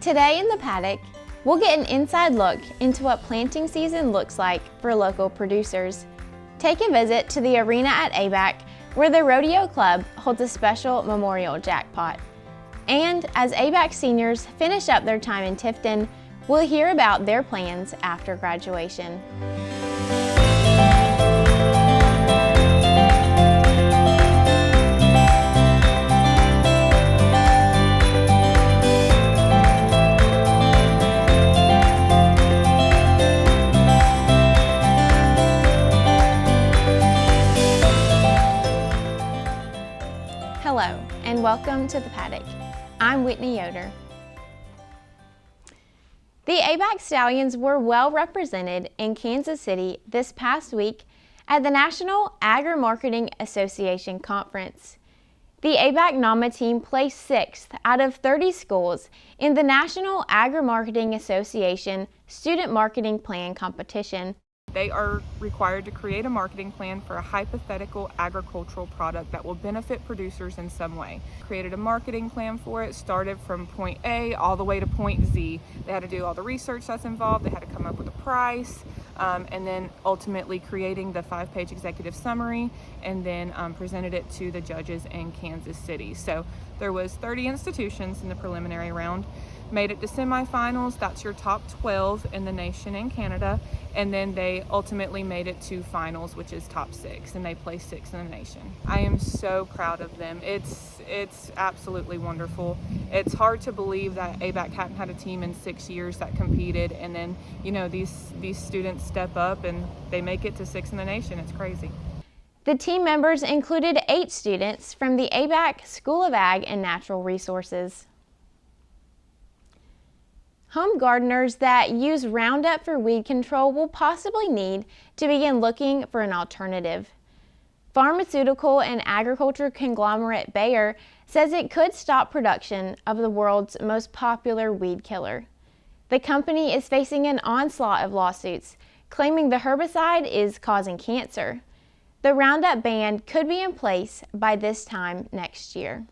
Today in the Paddock, we'll get an inside look into what planting season looks like for local producers. Take a visit to the arena at ABAC, where the Rodeo Club holds a special memorial jackpot. And as ABAC seniors finish up their time in Tifton, we'll hear about their plans after graduation. Hello, and welcome to the Paddock. I'm Whitney Yoder. The ABAC Stallions were well represented in Kansas City this past week at the National Agri-Marketing Association Conference. The ABAC NAMA team placed 6th out of 30 schools in the National Agri-Marketing Association Student Marketing Plan Competition. They are required to create a marketing plan for a hypothetical agricultural product that will benefit producers in some way. Created a marketing plan for it, started from point A all the way to point Z. They had to do all the research that's involved, they had to come up with a price, and then ultimately creating the 5-page executive summary, and then presented it to the judges in Kansas City. So there was 30 institutions in the preliminary round. Made it to semifinals, that's your top 12 in the nation and Canada, and then they ultimately made it to finals, which is top 6, and they placed 6th in the nation. I am so proud of them. It's absolutely wonderful. It's hard to believe that ABAC hadn't had a team in 6 years that competed, and then these students step up and they make it to 6th in the nation. It's crazy. The team members included 8 students from the ABAC School of Ag and Natural Resources. Home gardeners that use Roundup for weed control will possibly need to begin looking for an alternative. Pharmaceutical and agriculture conglomerate Bayer says it could stop production of the world's most popular weed killer. The company is facing an onslaught of lawsuits, claiming the herbicide is causing cancer. The Roundup ban could be in place by this time next year.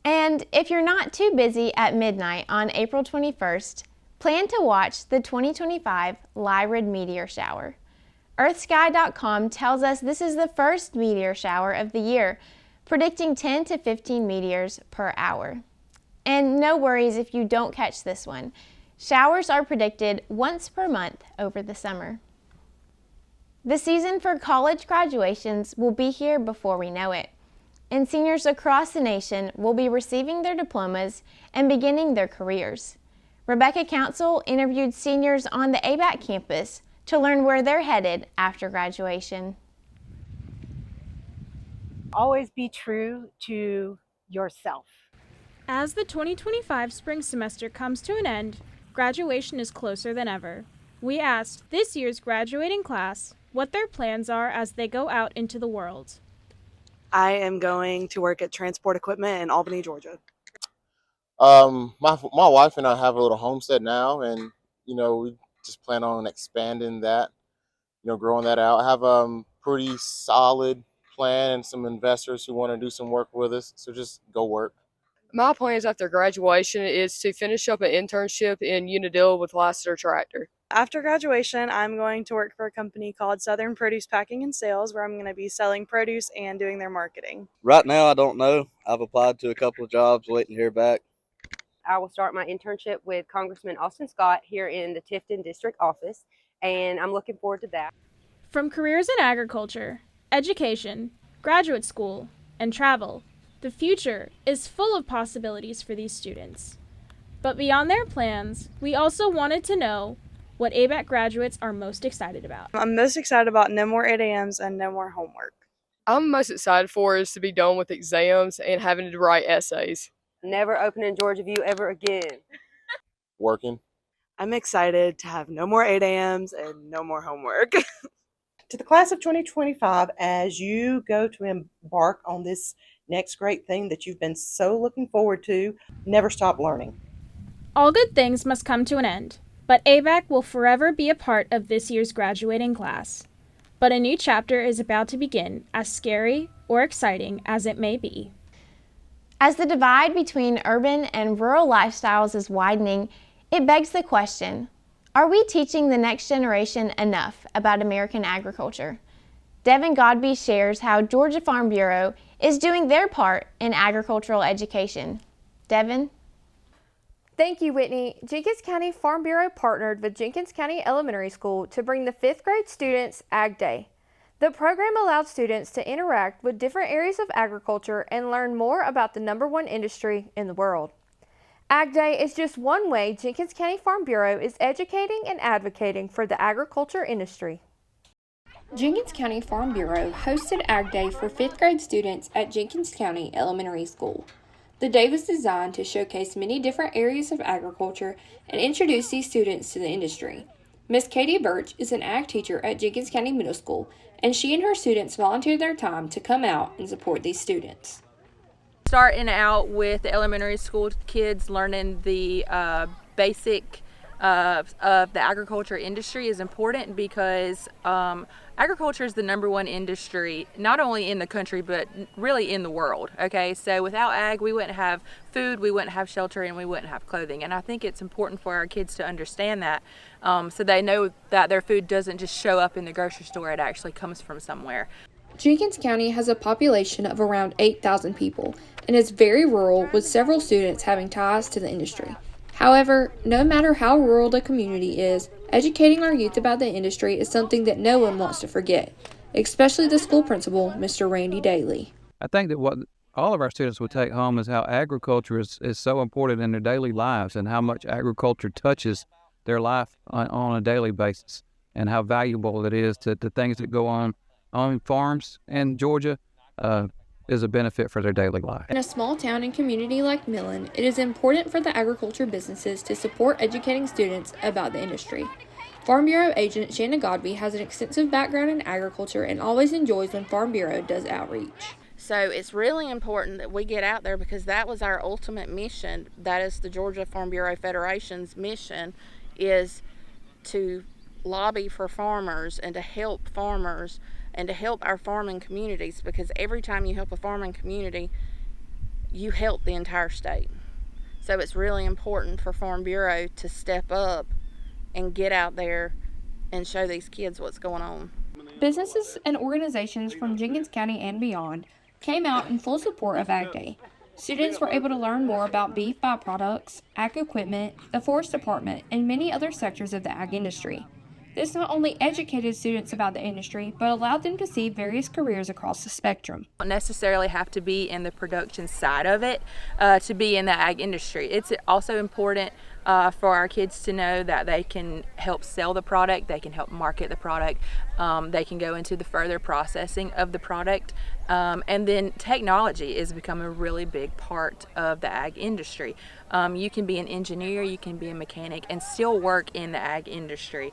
And if you're not too busy at midnight on April 21st, plan to watch the 2025 Lyrid meteor shower. EarthSky.com tells us this is the first meteor shower of the year, predicting 10 to 15 meteors per hour. And no worries if you don't catch this one. Showers are predicted once per month over the summer. The season for college graduations will be here before we know it, and seniors across the nation will be receiving their diplomas and beginning their careers. Rebecca Council interviewed seniors on the ABAC campus to learn where they're headed after graduation. Always be true to yourself. As the 2025 spring semester comes to an end, graduation is closer than ever. We asked this year's graduating class what their plans are as they go out into the world. I am going to work at Transport Equipment in Albany, Georgia. My wife and I have a little homestead now, and we just plan on expanding that, growing that out. I have a pretty solid plan and some investors who want to do some work with us, so just go work. My plans after graduation is to finish up an internship in Unadilla with Lassiter Tractor. After graduation, I'm going to work for a company called Southern Produce Packing and Sales, where I'm going to be selling produce and doing their marketing. Right now, I don't know. I've applied to a couple of jobs, waiting to hear back. I will start my internship with Congressman Austin Scott here in the Tifton District Office, and I'm looking forward to that. From careers in agriculture, education, graduate school, and travel, the future is full of possibilities for these students. But beyond their plans, we also wanted to know what ABAC graduates are most excited about. I'm most excited about no more 8 a.m.s and no more homework. I'm most excited for is to be done with exams and having to write essays. Never opening Georgia View ever again. Working. I'm excited to have no more 8 a.m.s and no more homework. To the class of 2025, as you go to embark on this next great thing that you've been so looking forward to, never stop learning. All good things must come to an end, but ABAC will forever be a part of this year's graduating class. But a new chapter is about to begin, as scary or exciting as it may be. As the divide between urban and rural lifestyles is widening, it begs the question, are we teaching the next generation enough about American agriculture? Devin Godby shares how Georgia Farm Bureau is doing their part in agricultural education. Devin? Thank you, Whitney. Jenkins County Farm Bureau partnered with Jenkins County Elementary School to bring the 5th grade students AgDay. The program allowed students to interact with different areas of agriculture and learn more about the #1 industry in the world. AgDay is just one way Jenkins County Farm Bureau is educating and advocating for the agriculture industry. Jenkins County Farm Bureau hosted AgDay for 5th grade students at Jenkins County Elementary School. The day was designed to showcase many different areas of agriculture and introduce these students to the industry. Miss Katie Birch is an ag teacher at Jenkins County Middle School, and she and her students volunteered their time to come out and support these students. Starting out with the elementary school kids learning the basic of the agriculture industry is important because agriculture is the #1 industry, not only in the country, but really in the world. Okay, so without ag, we wouldn't have food, we wouldn't have shelter, and we wouldn't have clothing. And I think it's important for our kids to understand that so they know that their food doesn't just show up in the grocery store, it actually comes from somewhere. Jenkins County has a population of around 8,000 people and is very rural, with several students having ties to the industry. However, no matter how rural the community is, educating our youth about the industry is something that no one wants to forget, especially the school principal, Mr. Randy Daly. I think that what all of our students will take home is how agriculture is so important in their daily lives and how much agriculture touches their life on a daily basis and how valuable it is to things that go on farms in Georgia is a benefit for their daily life. In a small town and community like Millen, it is important for the agriculture businesses to support educating students about the industry. Farm Bureau agent Shanna Godby has an extensive background in agriculture and always enjoys when Farm Bureau does outreach. So it's really important that we get out there because that was our ultimate mission. That is the Georgia Farm Bureau Federation's mission, is to lobby for farmers and to help farmers and to help our farming communities, because every time you help a farming community, you help the entire state. So it's really important for Farm Bureau to step up and get out there and show these kids what's going on. Businesses and organizations from Jenkins County and beyond came out in full support of AgDay. Students were able to learn more about beef byproducts, ag equipment, the forest department, and many other sectors of the ag industry. This not only educated students about the industry, but allowed them to see various careers across the spectrum. Don't necessarily have to be in the production side of it to be in the ag industry. It's also important for our kids to know that they can help sell the product, they can help market the product, they can go into the further processing of the product, and then technology is becoming a really big part of the ag industry. You can be an engineer, you can be a mechanic, and still work in the ag industry.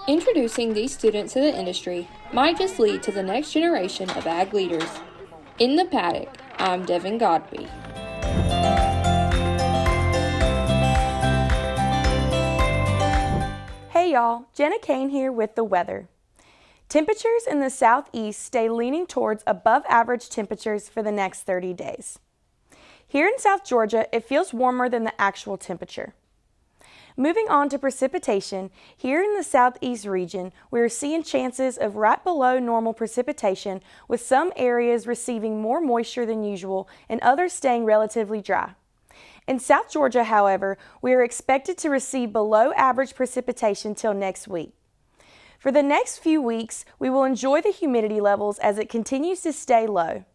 Introducing these students to the industry might just lead to the next generation of ag leaders. In the Paddock, I'm Devin Godby. Hey y'all, Jenna Kane here with the weather. Temperatures in the southeast stay leaning towards above average temperatures for the next 30 days. Here in South Georgia, it feels warmer than the actual temperature. Moving on to precipitation, here in the southeast region, we are seeing chances of right below normal precipitation, with some areas receiving more moisture than usual and others staying relatively dry. In South Georgia, however, we are expected to receive below average precipitation till next week. For the next few weeks, we will enjoy the humidity levels as it continues to stay low.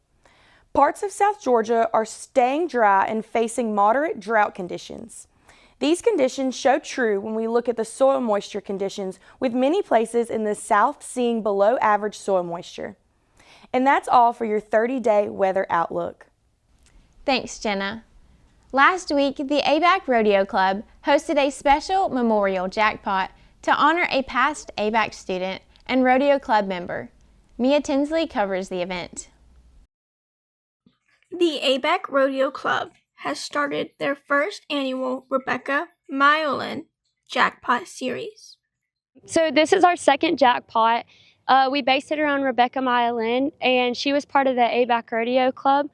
Parts of South Georgia are staying dry and facing moderate drought conditions. These conditions show true when we look at the soil moisture conditions, with many places in the south seeing below average soil moisture. And that's all for your 30-day weather outlook. Thanks, Jenna. Last week, the ABAC Rodeo Club hosted a special memorial jackpot to honor a past ABAC student and Rodeo Club member. Mia Tinsley covers the event. The ABAC Rodeo Club has started their first annual Rebecca Myolin Jackpot Series. So this is our second jackpot. We based it around Rebecca Myolin, and she was part of the ABAC Rodeo Club.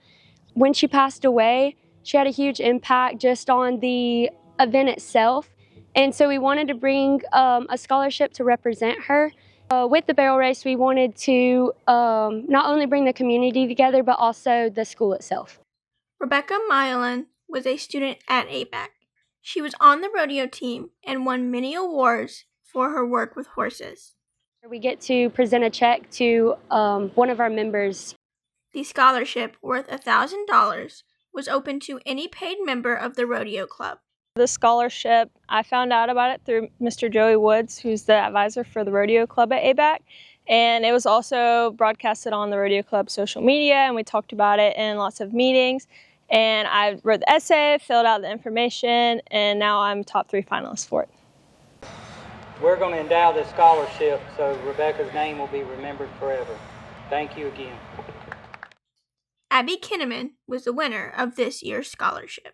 When she passed away, She had a huge impact just on the event itself. And so we wanted to bring a scholarship to represent her. With the barrel race, we wanted to not only bring the community together, but also the school itself. Rebecca Mylan was a student at ABAC. She was on the rodeo team and won many awards for her work with horses. We get to present a check to one of our members. The scholarship, worth $1,000, was open to any paid member of the rodeo club. The scholarship, I found out about it through Mr. Joey Woods, who's the advisor for the rodeo club at ABAC. And it was also broadcasted on the rodeo club social media, and we talked about it in lots of meetings. And I wrote the essay, filled out the information, and now I'm top 3 finalist for it. We're going to endow this scholarship so Rebecca's name will be remembered forever. Thank you again. Abby Kinnaman was the winner of this year's scholarship.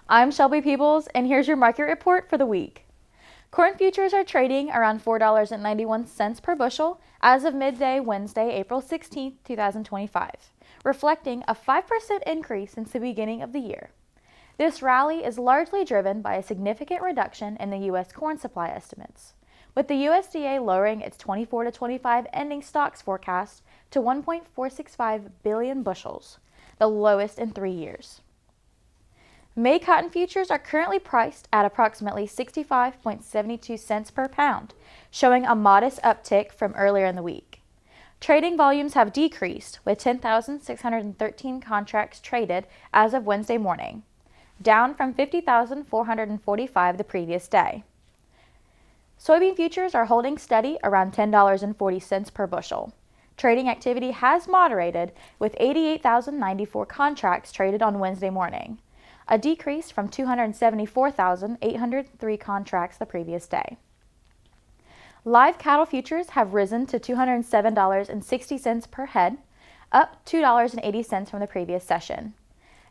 I'm Shelby Peebles, and here's your market report for the week. Corn futures are trading around $4.91 per bushel as of midday Wednesday, April 16, 2025, reflecting a 5% increase since the beginning of the year. This rally is largely driven by a significant reduction in the U.S. corn supply estimates, with the USDA lowering its 24 to 25 ending stocks forecast to 1.465 billion bushels, the lowest in 3 years. May cotton futures are currently priced at approximately 65.72 cents per pound, showing a modest uptick from earlier in the week. Trading volumes have decreased, with 10,613 contracts traded as of Wednesday morning, down from 50,445 the previous day. Soybean futures are holding steady around $10.40 per bushel. Trading activity has moderated, with 88,094 contracts traded on Wednesday morning, a decrease from 274,803 contracts the previous day. Live cattle futures have risen to $207.60 per head, up $2.80 from the previous session.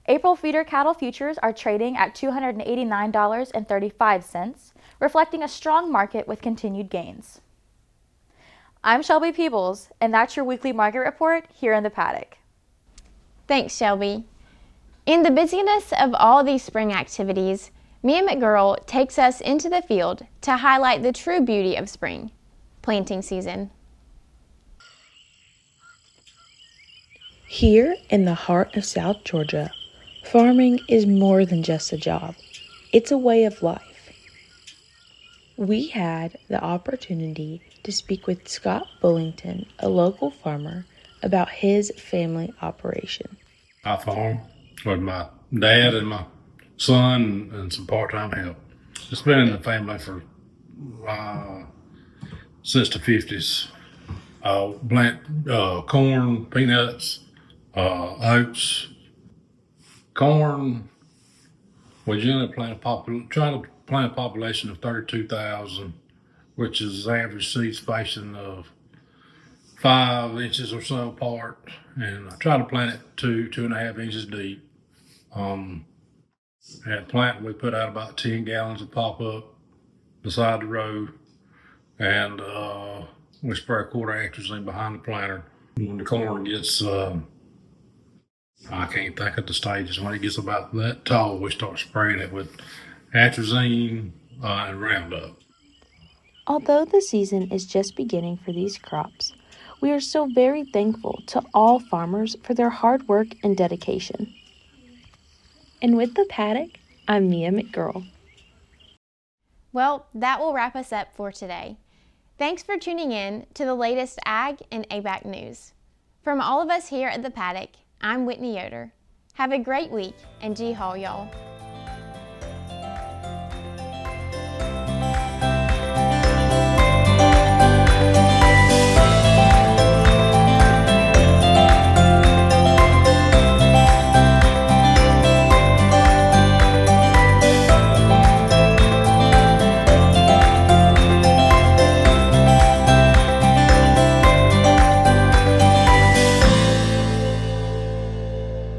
April feeder cattle futures are trading at $289.35, reflecting a strong market with continued gains. I'm Shelby Peebles, and that's your weekly market report here in the paddock. Thanks, Shelby. In the busyness of all these spring activities, Mia McGurl takes us into the field to highlight the true beauty of spring, planting season. Here in the heart of South Georgia, farming is more than just a job. It's a way of life. We had the opportunity to speak with Scott Bullington, a local farmer, about his family operation. I farm with my dad and my son and some part-time help. It's been in the family for since the 50s. Plant corn, peanuts, oats. Corn, we generally try to plant a population of 32,000, which is average seed spacing of 5 inches or so apart, and I try to plant it 2.5 inches deep. At plant, we put out about 10 gallons of pop-up beside the row, and we spray a quarter atrazine behind the planter. When the corn gets, I can't think of the stages, when it gets about that tall, we start spraying it with atrazine and Roundup. Although the season is just beginning for these crops, we are still very thankful to all farmers for their hard work and dedication. And with the paddock, I'm Mia McGurl. Well, that will wrap us up for today. Thanks for tuning in to the latest Ag and ABAC news. From all of us here at the paddock, I'm Whitney Yoder. Have a great week, and gee haul, y'all.